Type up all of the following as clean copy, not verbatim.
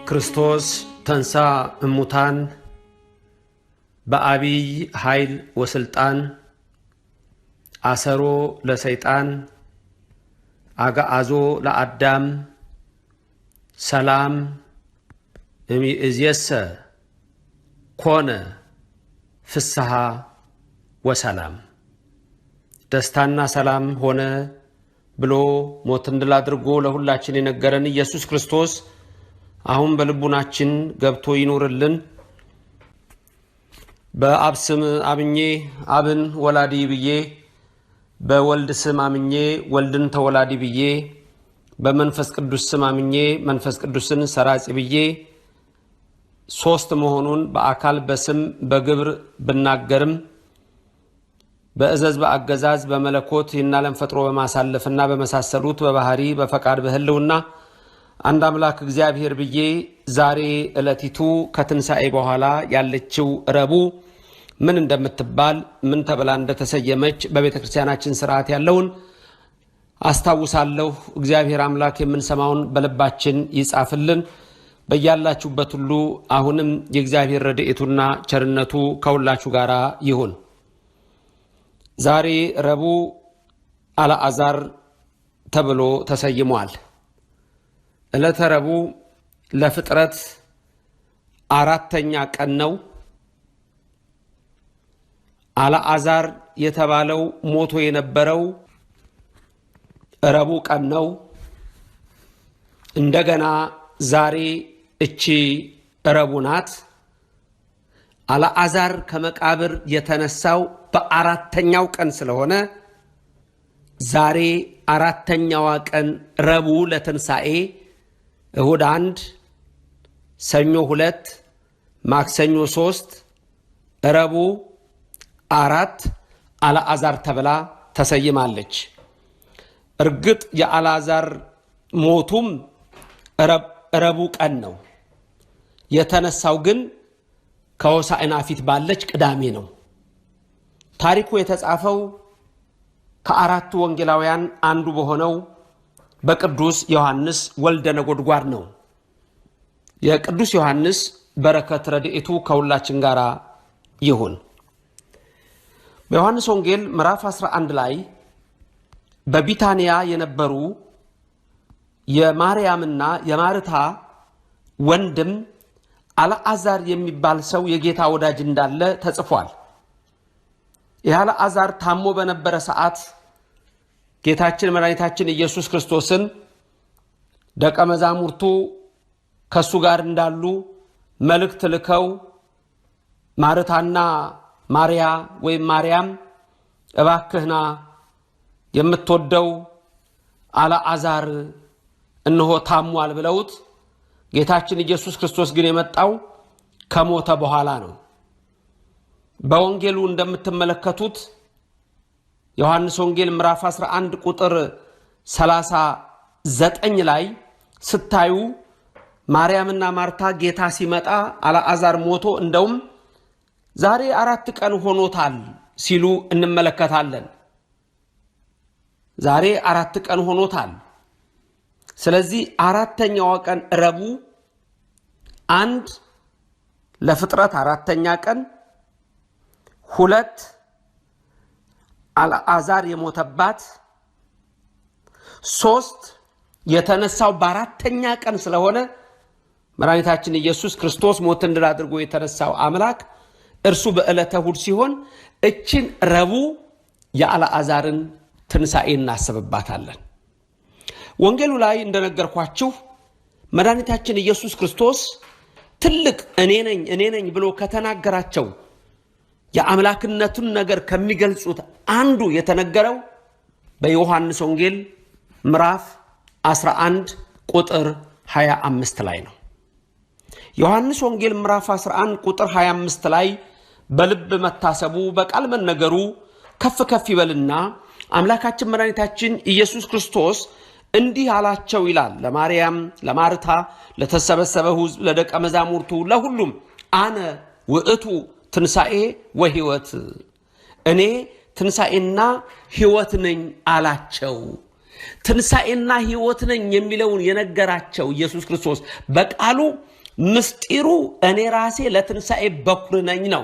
ክርስቶስ ተንሳ እሙታን በአቢይ ኃይል ወስልጣን አሰሮ ለሰይጣን አጋአዞ ለአዳም ሰላም እምይእዜሰ ኮነ ፍስሐ ወሰላም። ደስታና ሰላም ሆነ ብሎ ሞትን ድል አድርጎ ለሁላችን የነገረን ኢየሱስ ክርስቶስ አሁን በልቡናችን ገብቶ ይኖርልን። በአብ ስም አምኜ አብን ወላዲ ብዬ፣ በወልድ ስም አምኜ ወልድን ተወላዲ ብዬ፣ በመንፈስ ቅዱስ ስም አምኜ መንፈስ ቅዱስን ሰራጺ ብዬ ሶስት መሆኑን በአካል በስም በግብር ብናገርም በእዘዝ በአገዛዝ በመለኮት ይናለም ፈጥሮ በማሳለፍና በመሳሰሉት በባህሪ በፈቃድ በህልውና አንድ አምላክ እግዚአብሔር ብዬ ዛሬ ዕለቲቱ ከትንሣኤ በኋላ ያለችው ረቡዕ ምን እንደምትባል ምን ተብላ እንደተሰየመች በቤተ ክርስቲያናችን ሥርዓት ያለውን አስታውሳለሁ። እግዚአብሔር አምላክ የምንሰማውን በልባችን ይጻፍልን። በያላችሁበት ሁሉ አሁንም የእግዚአብሔር ረድኤቱና ቸርነቱ ከሁላችሁ ጋር ይሁን። ዛሬ ረቡዕ አልዓዛር ተብሎ ተሰይሟል። ዕለተ ረቡዕ ለፍጥረት አራተኛ ቀን ነው። አልዓዛር የተባለው ሞቶ የነበረው ረቡዕ ቀን ነው። እንደገና ዛሬ እቺ ረቡዕ ናት። አልዓዛር ከመቃብር የተነሳው በአራተኛው ቀን ስለሆነ ዛሬ አራተኛዋ ቀን ረቡዕ ለትንሣኤ እሁድ 1 ሰኞ 2 ማክሰኞ 3 ረቡዕ 4 አልዓዛር ተብላ ተሰይማለች። እርግጥ የአልዓዛር ሞቱም ረቡዕ ቀን ነው። የተነሳው ግን ከሆሳዕና ፊት ባለች ቅዳሜ ነው። ታሪኩ የተጻፈው ከአራቱ ወንጌላውያን አንዱ በሆነው በቅዱስ ዮሐንስ ወልደ ነጎድጓድ ነው። የቅዱስ ዮሐንስ በረከት ረድኤቱ ከሁላችን ጋር ይሁን። በዮሐንስ ወንጌል ምዕራፍ 11 ላይ በቢታንያ የነበሩ የማርያምና የማርታ ወንድም አልዓዛር የሚባል ሰው የጌታ ወዳጅ እንዳለ ተጽፏል። የአልዓዛር ታሞ በነበረ ሰዓት ጌታችን መድኃኒታችን ኢየሱስ ክርስቶስን ደቀ መዛሙርቱ ከሱ ጋር እንዳሉ መልእክት ልከው ማርታና ማርያ ወይም ማርያም እባክህና የምትወደው አልዓዛር እነሆ ታሟል ብለውት፣ ጌታችን ኢየሱስ ክርስቶስ ግን የመጣው ከሞተ በኋላ ነው። በወንጌሉ እንደምትመለከቱት ዮሐንስ ወንጌል ምዕራፍ 11 ቁጥር 39 ላይ ስታዩ ማርያምና ማርታ ጌታ ሲመጣ አልዓዛር ሞቶ እንደውም ዛሬ 4 ቀን ሆኖታል ሲሉ እንመለከታለን። ዛሬ 4 ቀን ሆኖታል። ስለዚህ አራተኛዋ ቀን ረቡዕ 1 ለፍጥረት አራተኛ ቀን፣ 2 አልዓዛር የሞተባት፣ 3 የተነሳው በአራተኛ ቀን ስለሆነ መድኃኒታችን ኢየሱስ ክርስቶስ ሞትን ድል አድርጎ የተነሳው አምላክ እርሱ በዕለተ እሑድ ሲሆን እችን ረቡዕ የአልዓዛርን ትንሣኤ እናስብባታለን። ወንጌሉ ላይ እንደነገርኳችሁ መድኃኒታችን ኢየሱስ ክርስቶስ ትልቅ እኔ ነኝ ብሎ ከተናገራቸው የአምላክነቱን ነገር ከሚገልጹት አንዱ የተነገረው በዮሐንስ ወንጌል ምዕራፍ 11 ቁጥር 25 ላይ ነው። ዮሐንስ ወንጌል ምዕራፍ 11 ቁጥር 25 ላይ በልብ መታሰቡ በቃል መነገሩ ከፍ ከፍ ይበልና አምላካችን መድኃኒታችን ኢየሱስ ክርስቶስ እንዲህ አላቸው ይላል። ለማርያም፣ ለማርታ፣ ለተሰበሰበ ሕዝብ፣ ለደቀ መዛሙርቱ፣ ለሁሉም አነ ውእቱ ትንሣኤ ወሕይወት፣ እኔ ትንሣኤና ሕይወት ነኝ አላቸው። ትንሣኤና ሕይወት ነኝ የሚለውን የነገራቸው ኢየሱስ ክርስቶስ በቃሉ ምስጢሩ እኔ ራሴ ለትንሣኤ በኩር ነኝ ነው።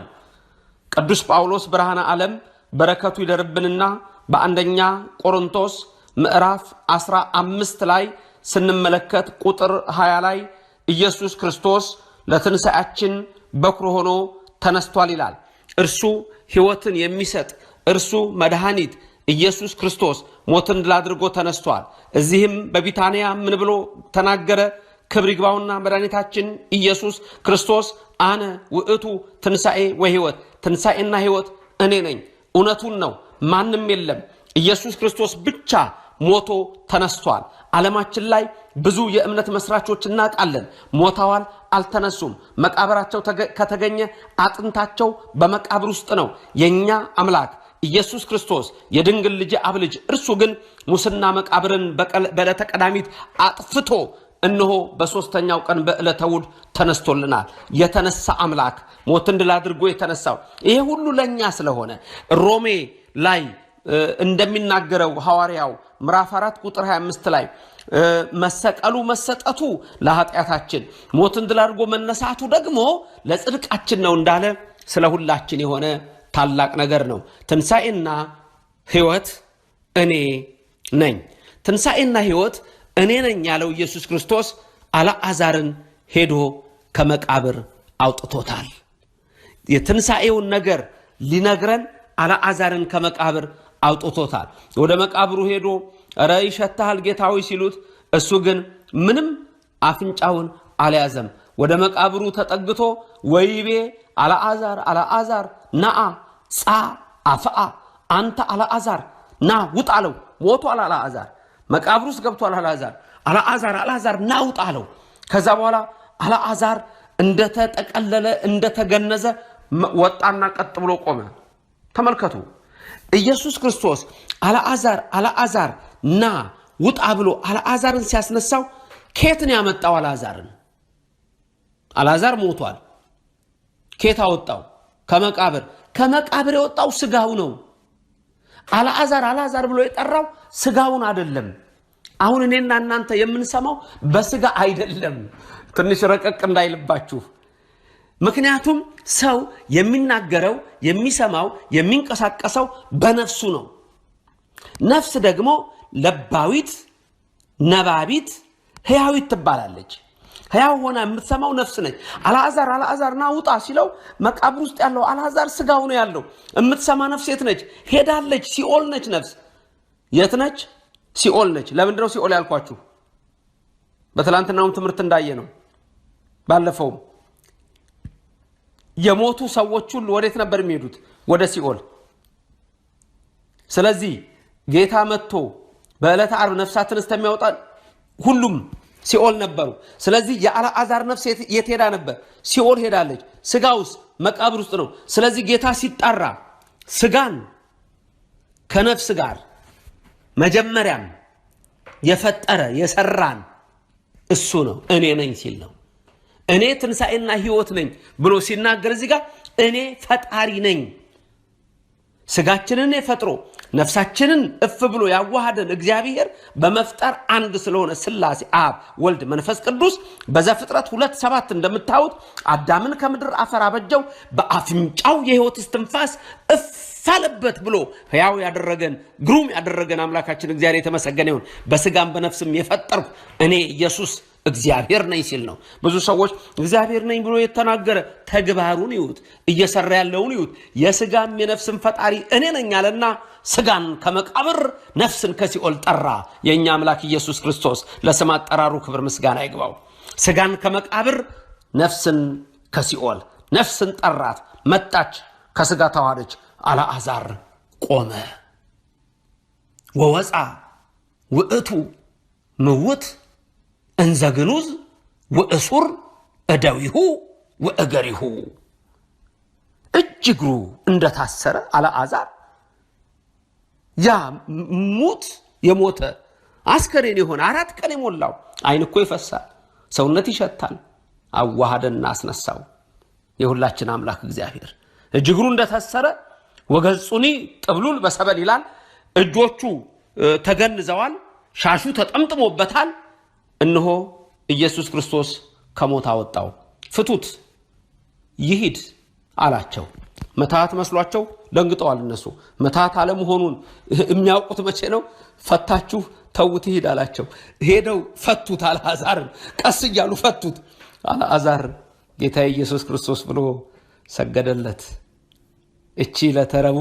ቅዱስ ጳውሎስ ብርሃነ ዓለም በረከቱ ይደርብንና በአንደኛ ቆሮንቶስ ምዕራፍ 15 ላይ ስንመለከት ቁጥር 20 ላይ ኢየሱስ ክርስቶስ ለትንሣኤያችን በኩር ሆኖ ተነስቷል ይላል። እርሱ ሕይወትን የሚሰጥ እርሱ መድኃኒት ኢየሱስ ክርስቶስ ሞትን ድል አድርጎ ተነስቷል። እዚህም በቢታንያ ምን ብሎ ተናገረ? ክብር ይግባውና መድኃኒታችን ኢየሱስ ክርስቶስ አነ ውእቱ ትንሣኤ ወሕይወት፣ ትንሣኤና ሕይወት እኔ ነኝ። እውነቱን ነው፣ ማንም የለም። ኢየሱስ ክርስቶስ ብቻ ሞቶ ተነስቷል። ዓለማችን ላይ ብዙ የእምነት መስራቾች እናውቃለን። ሞተዋል፣ አልተነሱም። መቃብራቸው ከተገኘ አጥንታቸው በመቃብር ውስጥ ነው። የኛ አምላክ ኢየሱስ ክርስቶስ የድንግል ልጅ አብ ልጅ እርሱ ግን ሙስና መቃብርን በዕለተ ቀዳሚት አጥፍቶ እነሆ በሶስተኛው ቀን በዕለተ እሑድ ተነስቶልናል። የተነሳ አምላክ ሞትን ድል አድርጎ የተነሳው ይሄ ሁሉ ለኛ ስለሆነ ሮሜ ላይ እንደሚናገረው ሐዋርያው ምዕራፍ 4 ቁጥር 25 ላይ መሰቀሉ መሰጠቱ ለኃጢአታችን ሞትን ድል አድርጎ መነሳቱ ደግሞ ለጽድቃችን ነው እንዳለ ስለ ሁላችን የሆነ ታላቅ ነገር ነው። ትንሣኤና ሕይወት እኔ ነኝ። ትንሣኤና ሕይወት እኔ ነኝ ያለው ኢየሱስ ክርስቶስ አልዓዛርን ሄዶ ከመቃብር አውጥቶታል። የትንሣኤውን ነገር ሊነግረን አልዓዛርን ከመቃብር አውጥቶታል። ወደ መቃብሩ ሄዶ ኧረ ይሸታል ጌታዊ ሲሉት እሱ ግን ምንም አፍንጫውን አልያዘም። ወደ መቃብሩ ተጠግቶ ወይቤ አልዓዛር አልዓዛር ናአ ጻ አፍአ አንተ አልዓዛር ና ውጣ አለው። ሞቷል አልዓዛር፣ መቃብሩ ውስጥ ገብቷል አልዓዛር። አልዓዛር አልዓዛር ና ውጣ አለው። ከዛ በኋላ አልዓዛር እንደተጠቀለለ እንደተገነዘ ወጣና ቀጥ ብሎ ቆመ። ተመልከቱ፣ ኢየሱስ ክርስቶስ አልዓዛር አልዓዛር ና ውጣ ብሎ አልዓዛርን ሲያስነሳው ከየት ነው ያመጣው? አልዓዛርን አልዓዛር ሞቷል። ከየት አወጣው? ከመቃብር። ከመቃብር የወጣው ስጋው ነው። አልዓዛር አልዓዛር ብሎ የጠራው ስጋውን አይደለም። አሁን እኔና እናንተ የምንሰማው በስጋ አይደለም። ትንሽ ረቀቅ እንዳይልባችሁ። ምክንያቱም ሰው የሚናገረው የሚሰማው የሚንቀሳቀሰው በነፍሱ ነው። ነፍስ ደግሞ ለባዊት ነባቢት ሕያዊት ትባላለች። ሕያው ሆና የምትሰማው ነፍስ ነች። አልዓዛር አልዓዛር ና ውጣ ሲለው መቃብር ውስጥ ያለው አልዓዛር ስጋው ነው ያለው። የምትሰማ ነፍስ የት ነች? ሄዳለች። ሲኦል ነች ነፍስ። የት ነች? ሲኦል ነች። ለምንድነው ሲኦል ያልኳችሁ? በትላንትናውም ትምህርት እንዳየ ነው። ባለፈውም የሞቱ ሰዎች ሁሉ ወዴት ነበር የሚሄዱት? ወደ ሲኦል። ስለዚህ ጌታ መጥቶ በዕለተ ዓርብ ነፍሳትን እስከሚያወጣ ሁሉም ሲኦል ነበሩ። ስለዚህ የአልዓዛር ነፍስ የት ሄዳ ነበር? ሲኦል ሄዳለች። ስጋውስ መቃብር ውስጥ ነው። ስለዚህ ጌታ ሲጣራ ስጋን ከነፍስ ጋር መጀመሪያም የፈጠረ የሰራን እሱ ነው። እኔ ነኝ ሲል ነው። እኔ ትንሣኤና ሕይወት ነኝ ብሎ ሲናገር እዚህ ጋር እኔ ፈጣሪ ነኝ። ስጋችንን የፈጥሮ ነፍሳችንን እፍ ብሎ ያዋሃደን እግዚአብሔር በመፍጠር አንድ ስለሆነ ሥላሴ አብ ወልድ መንፈስ ቅዱስ በዘፍጥረት 2:7 እንደምታዩት አዳምን ከምድር አፈር አበጀው በአፍንጫው የሕይወት እስትንፋስ እፍ አለበት ብሎ ሕያው ያደረገን ግሩም ያደረገን አምላካችን እግዚአብሔር የተመሰገነ ይሁን። በስጋም በነፍስም የፈጠርኩ እኔ ኢየሱስ እግዚአብሔር ነኝ ሲል ነው። ብዙ ሰዎች እግዚአብሔር ነኝ ብሎ የተናገረ ተግባሩን ይዩት፣ እየሰራ ያለውን ይዩት። የስጋም የነፍስም ፈጣሪ እኔ ነኝ አለና ስጋን ከመቃብር ነፍስን ከሲኦል ጠራ። የኛ አምላክ ኢየሱስ ክርስቶስ ለስም አጠራሩ ክብር ምስጋና ይግባው። ስጋን ከመቃብር ነፍስን ከሲኦል ነፍስን ጠራት፣ መጣች፣ ከስጋ ተዋሃደች። አልዓዛር ቆመ። ወወፃ ውእቱ ምውት እንዘግኑዝ ወእሱር እደዊሁ ወእገሪሁ። እጅግሩ እንደታሰረ አልዓዛር ያ ሙት የሞተ አስከሬን የሆነ 4 ቀን የሞላው አይን እኮ ይፈሳል፣ ሰውነት ይሸታል። አዋሃደና አስነሳው የሁላችን አምላክ እግዚአብሔር። እጅግሩ እንደታሰረ ወገጹኒ ጥብሉል በሰበል ይላል። እጆቹ ተገንዘዋል፣ ሻሹ ተጠምጥሞበታል። እነሆ ኢየሱስ ክርስቶስ ከሞት አወጣው። ፍቱት ይሂድ አላቸው። መታት መስሏቸው ደንግጠዋል። እነሱ መታት አለመሆኑን የሚያውቁት መቼ ነው? ፈታችሁ ተውት ይሂድ አላቸው። ሄደው ፈቱት አልዓዛርን፣ ቀስ እያሉ ፈቱት። አልዓዛር ጌታ ኢየሱስ ክርስቶስ ብሎ ሰገደለት። እቺ ለተረቡ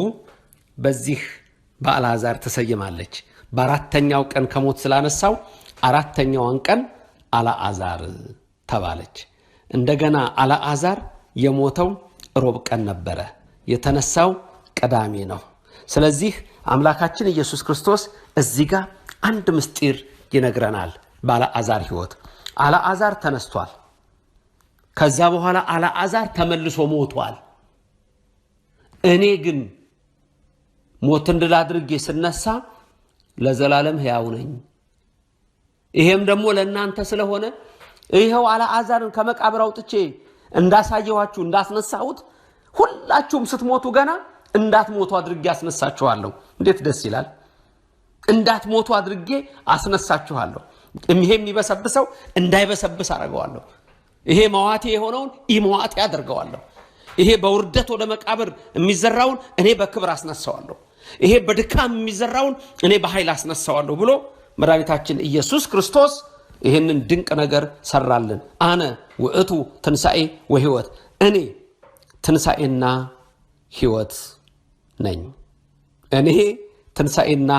በዚህ በአልዓዛር ተሰይማለች። በአራተኛው ቀን ከሞት ስላነሳው አራተኛዋን ቀን አልዓዛር ተባለች። እንደገና አልዓዛር የሞተው ሮብ ቀን ነበረ፣ የተነሳው ቅዳሜ ነው። ስለዚህ አምላካችን ኢየሱስ ክርስቶስ እዚህ ጋር አንድ ምስጢር ይነግረናል። በአልዓዛር ሕይወት አልዓዛር ተነስቷል። ከዛ በኋላ አልዓዛር ተመልሶ ሞቷል። እኔ ግን ሞትን ድል አድርጌ ስነሳ ለዘላለም ሕያው ነኝ። ይሄም ደግሞ ለእናንተ ስለሆነ ይሄው አልዓዛርን ከመቃብር አውጥቼ እንዳሳየኋችሁ እንዳስነሳሁት ሁላችሁም ስትሞቱ ገና እንዳትሞቱ አድርጌ አስነሳችኋለሁ። እንዴት ደስ ይላል! እንዳትሞቱ አድርጌ አስነሳችኋለሁ። ይሄ የሚበሰብሰው እንዳይበሰብስ አደርገዋለሁ። ይሄ መዋቴ የሆነውን ኢመዋቴ አደርገዋለሁ። ይሄ በውርደት ወደ መቃብር የሚዘራውን እኔ በክብር አስነሳዋለሁ። ይሄ በድካም የሚዘራውን እኔ በኃይል አስነሳዋለሁ ብሎ መድኃኒታችን ኢየሱስ ክርስቶስ ይህንን ድንቅ ነገር ሰራልን። አነ ውእቱ ትንሣኤ ወሕይወት፣ እኔ ትንሣኤና ሕይወት ነኝ። እኔ ትንሣኤና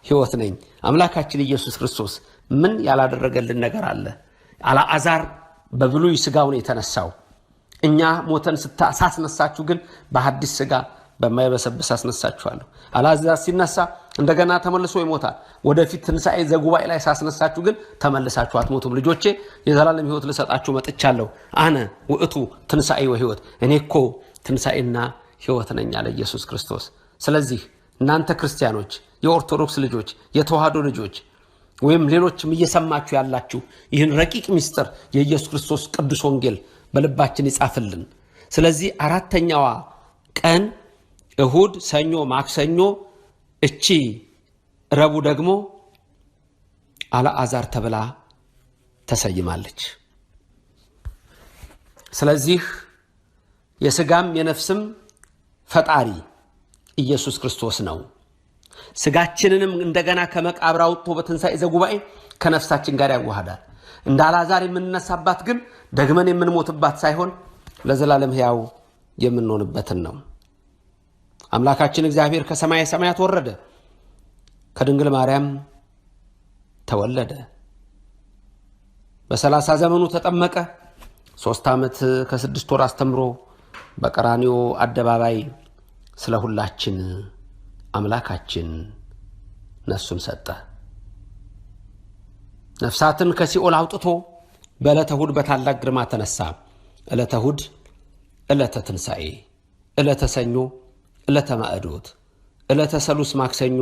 ሕይወት ነኝ። አምላካችን ኢየሱስ ክርስቶስ ምን ያላደረገልን ነገር አለ? አልዓዛር በብሉይ ሥጋውን የተነሳው፣ እኛ ሞተን ሳስነሳችሁ ግን በሐዲስ ሥጋ በማይበሰብስ አስነሳችኋለሁ። አልዓዛር ሲነሳ እንደገና ተመልሶ ይሞታል። ወደፊት ትንሣኤ ዘጉባኤ ላይ ሳስነሳችሁ ግን ተመልሳችሁ አትሞቱም። ልጆቼ የዘላለም ሕይወት ልሰጣችሁ መጥቻለሁ። አነ ውእቱ ትንሣኤ ወሕይወት፣ እኔ እኮ ትንሣኤና ሕይወት ነኝ አለ ኢየሱስ ክርስቶስ። ስለዚህ እናንተ ክርስቲያኖች፣ የኦርቶዶክስ ልጆች፣ የተዋህዶ ልጆች ወይም ሌሎችም እየሰማችሁ ያላችሁ ይህን ረቂቅ ምስጢር የኢየሱስ ክርስቶስ ቅዱስ ወንጌል በልባችን ይጻፍልን። ስለዚህ አራተኛዋ ቀን እሁድ፣ ሰኞ፣ ማክሰኞ፣ እቺ ረቡዕ ደግሞ አልዓዛር ተብላ ተሰይማለች። ስለዚህ የሥጋም የነፍስም ፈጣሪ ኢየሱስ ክርስቶስ ነው። ሥጋችንንም እንደገና ከመቃብር አውጥቶ በትንሣኤ ዘጉባኤ ከነፍሳችን ጋር ያዋሃዳል። እንደ አልዓዛር የምንነሳባት ግን ደግመን የምንሞትባት ሳይሆን ለዘላለም ሕያው የምንሆንበትን ነው። አምላካችን እግዚአብሔር ከሰማየ ሰማያት ወረደ፣ ከድንግል ማርያም ተወለደ፣ በ30 ዘመኑ ተጠመቀ፣ 3 ዓመት ከ6 ወር አስተምሮ በቀራንዮ አደባባይ ስለ ሁላችን አምላካችን ነፍሱን ሰጠ። ነፍሳትን ከሲኦል አውጥቶ በዕለተ እሑድ በታላቅ ግርማ ተነሳ። ዕለተ እሑድ ዕለተ ትንሣኤ፣ ዕለተ ሰኞ ዕለተ ማዕዶት፣ ዕለተ ሰሉስ ማክሰኞ፣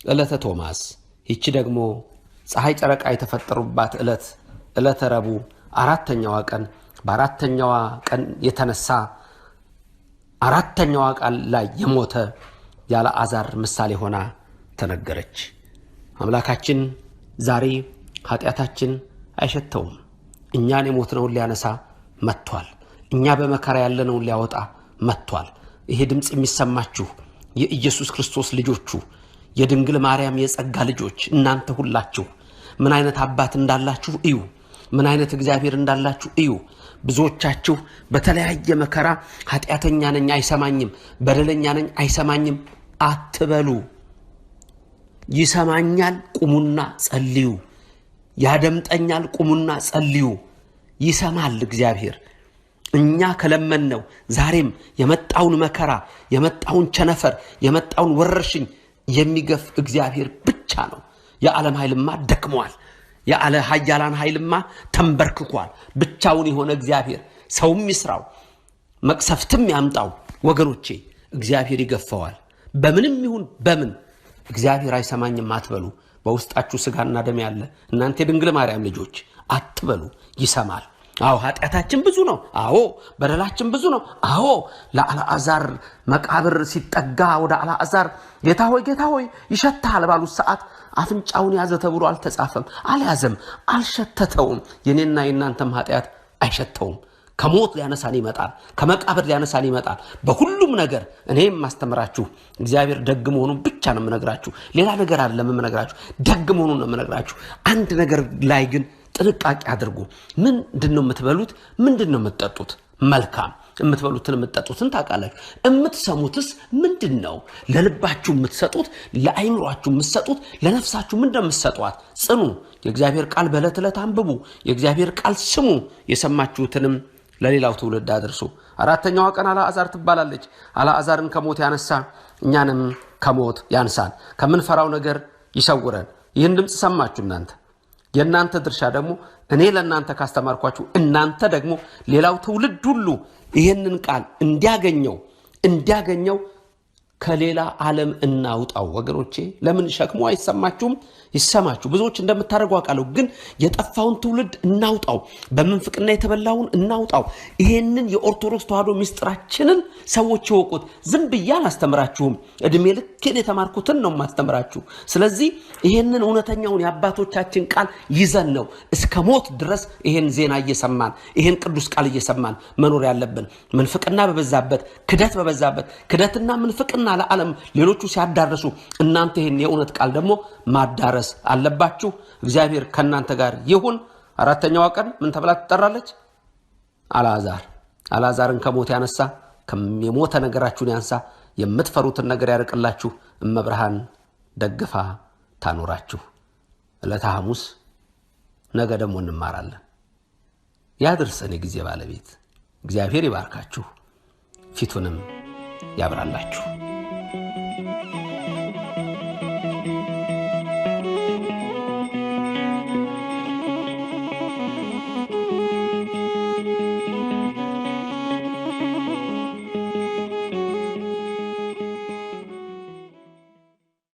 ዕለተ ቶማስ፣ ይቺ ደግሞ ፀሐይ ጨረቃ የተፈጠሩባት ዕለት ዕለተ ረቡዕ አራተኛዋ ቀን፣ በአራተኛዋ ቀን የተነሳ አራተኛዋ ቃል ላይ የሞተ የአልዓዛር ምሳሌ ሆና ተነገረች። አምላካችን ዛሬ ኃጢአታችን አይሸተውም። እኛን የሞትነውን ሊያነሳ መጥቷል። እኛ በመከራ ያለነውን ሊያወጣ መጥቷል። ይሄ ድምፅ የሚሰማችሁ የኢየሱስ ክርስቶስ ልጆቹ፣ የድንግል ማርያም የጸጋ ልጆች እናንተ ሁላችሁ ምን አይነት አባት እንዳላችሁ እዩ። ምን አይነት እግዚአብሔር እንዳላችሁ እዩ። ብዙዎቻችሁ በተለያየ መከራ ኃጢአተኛ ነኝ አይሰማኝም፣ በደለኛ ነኝ አይሰማኝም አትበሉ። ይሰማኛል፣ ቁሙና ጸልዩ። ያደምጠኛል፣ ቁሙና ጸልዩ። ይሰማል እግዚአብሔር። እኛ ከለመነው ዛሬም የመጣውን መከራ፣ የመጣውን ቸነፈር፣ የመጣውን ወረርሽኝ የሚገፍ እግዚአብሔር ብቻ ነው። የዓለም ኃይልማ ደክሟል። የዓለ ኃያላን ኃይልማ ተንበርክኳል። ብቻውን የሆነ እግዚአብሔር ሰውም ይስራው መቅሰፍትም ያምጣው ወገኖቼ እግዚአብሔር ይገፈዋል። በምንም ይሁን በምን እግዚአብሔር አይሰማኝም አትበሉ። በውስጣችሁ ስጋና ደም ያለ እናንተ የድንግል ማርያም ልጆች አትበሉ። ይሰማል። አዎ ኃጢአታችን ብዙ ነው። አዎ በደላችን ብዙ ነው። አዎ ለአልዓዛር መቃብር ሲጠጋ ወደ አልዓዛር ጌታ ሆይ ይሸታል ባሉት ሰዓት አፍንጫውን ያዘ ተብሎ አልተጻፈም። አልያዘም፣ አልሸተተውም። የኔና የናንተም ኃጢአት አይሸተውም። ከሞት ሊያነሳን ይመጣል ከመቃብር ሊያነሳን ይመጣል በሁሉም ነገር እኔም ማስተምራችሁ እግዚአብሔር ደግ መሆኑን ብቻ ነው የምነግራችሁ ሌላ ነገር አይደለም የምነግራችሁ ደግ መሆኑን ነው የምነግራችሁ አንድ ነገር ላይ ግን ጥንቃቄ አድርጉ ምንድነው የምትበሉት ምንድነው የምትጠጡት መልካም የምትበሉትን የምትጠጡትን ታውቃላችሁ የምትሰሙትስ ምንድነው ለልባችሁ የምትሰጡት ለአይምሮአችሁ የምትሰጡት ለነፍሳችሁ ምንድነው የምትሰጧት ጽኑ የእግዚአብሔር ቃል በዕለት ዕለት አንብቡ የእግዚአብሔር ቃል ስሙ የሰማችሁትንም ለሌላው ትውልድ አድርሱ አራተኛው ቀን አልዓዛር ትባላለች አልዓዛርን ከሞት ያነሳ እኛንም ከሞት ያንሳን ከምንፈራው ነገር ይሰውረን ይህን ድምጽ ሰማችሁ የእናንተ ድርሻ ደግሞ እኔ ለእናንተ ካስተማርኳችሁ እናንተ ደግሞ ሌላው ትውልድ ሁሉ ይሄንን ቃል እንዲያገኘው ከሌላ ዓለም እናውጣው ወገኖቼ ለምን ሸክሙ አይሰማችሁም ይሰማችሁ ብዙዎች እንደምታደርጉ አቃለው ግን የጠፋውን ትውልድ እናውጣው በመንፍቅና የተበላውን እናውጣው ይሄንን የኦርቶዶክስ ተዋህዶ ሚስጥራችንን ሰዎች ይወቁት ዝም ብያን አስተምራችሁም እድሜ ልክን የተማርኩትን ነው ማስተምራችሁ ስለዚህ ይሄንን እውነተኛውን የአባቶቻችን ቃል ይዘን ነው እስከ ሞት ድረስ ይሄን ዜና እየሰማን ይሄን ቅዱስ ቃል እየሰማን መኖር ያለብን መንፍቅና በበዛበት ክደትና መንፍቅና ለዓለም ሌሎቹ ሲያዳርሱ እናንተ ይሄን የእውነት ቃል ደግሞ ማዳረስ አለባችሁ እግዚአብሔር ከናንተ ጋር ይሁን አራተኛው ቀን ምን ተብላ ትጠራለች አልዓዛርን ከሞት ያነሳ ከመሞተ ነገራችሁን ያንሳ የምትፈሩትን ነገር ያርቅላችሁ እመብርሃን ደግፋ ታኖራችሁ ዕለተ ሐሙስ ነገ ደግሞ እንማራለን ያድርሰን ጊዜ ባለቤት እግዚአብሔር ይባርካችሁ ፊቱንም ያብራላችሁ